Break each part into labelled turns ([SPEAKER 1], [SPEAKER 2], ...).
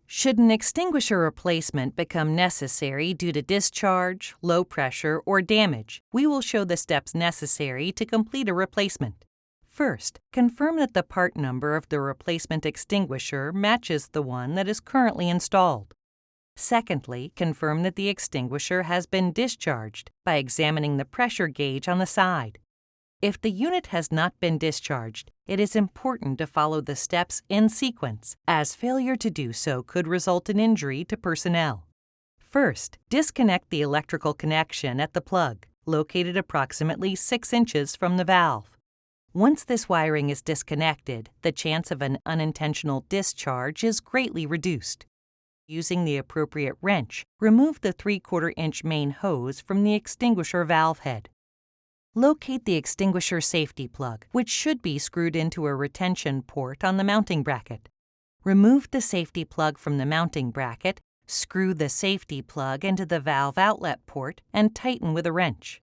[SPEAKER 1] Should an extinguisher replacement become necessary due to discharge, low pressure, or damage, we will show the steps necessary to complete a replacement. First, confirm that the part number of the replacement extinguisher matches the one that is currently installed. Secondly, confirm that the extinguisher has been discharged by examining the pressure gauge on the side. If the unit has not been discharged, it is important to follow the steps in sequence, as failure to do so could result in injury to personnel. First, disconnect the electrical connection at the plug, located approximately 6 inches from the valve. Once this wiring is disconnected, the chance of an unintentional discharge is greatly reduced. Using the appropriate wrench, remove the 3/4-inch main hose from the extinguisher valve head. Locate the extinguisher safety plug, which should be screwed into a retention port on the mounting bracket. Remove the safety plug from the mounting bracket, screw the safety plug into the valve outlet port, and tighten with a wrench.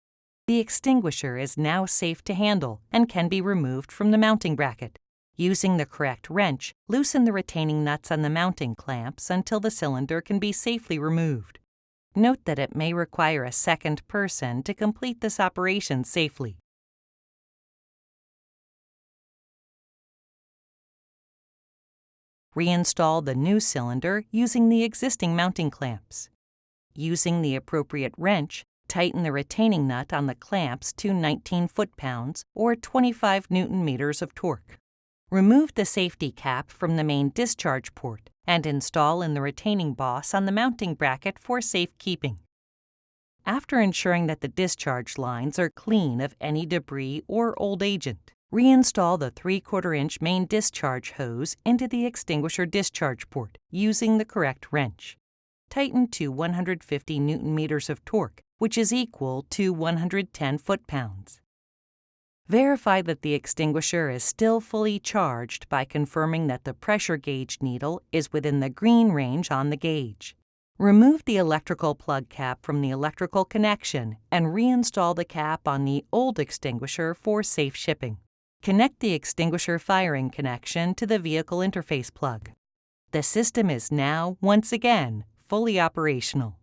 [SPEAKER 1] The extinguisher is now safe to handle and can be removed from the mounting bracket. Using the correct wrench, loosen the retaining nuts on the mounting clamps until the cylinder can be safely removed. Note that it may require a second person to complete this operation safely. Reinstall the new cylinder using the existing mounting clamps. Using the appropriate wrench, tighten the retaining nut on the clamps to 19 foot-pounds or 25 newton-meters of torque. Remove the safety cap from the main discharge port and install in the retaining boss on the mounting bracket for safekeeping. After ensuring that the discharge lines are clean of any debris or old agent, reinstall the 3/4-inch main discharge hose into the extinguisher discharge port using the correct wrench. Tighten to 150 newton-meters of torque, which is equal to 110 foot-pounds. Verify that the extinguisher is still fully charged by confirming that the pressure gauge needle is within the green range on the gauge. Remove the electrical plug cap from the electrical connection and reinstall the cap on the old extinguisher for safe shipping. Connect the extinguisher firing connection to the vehicle interface plug. The system is now, once again, fully operational.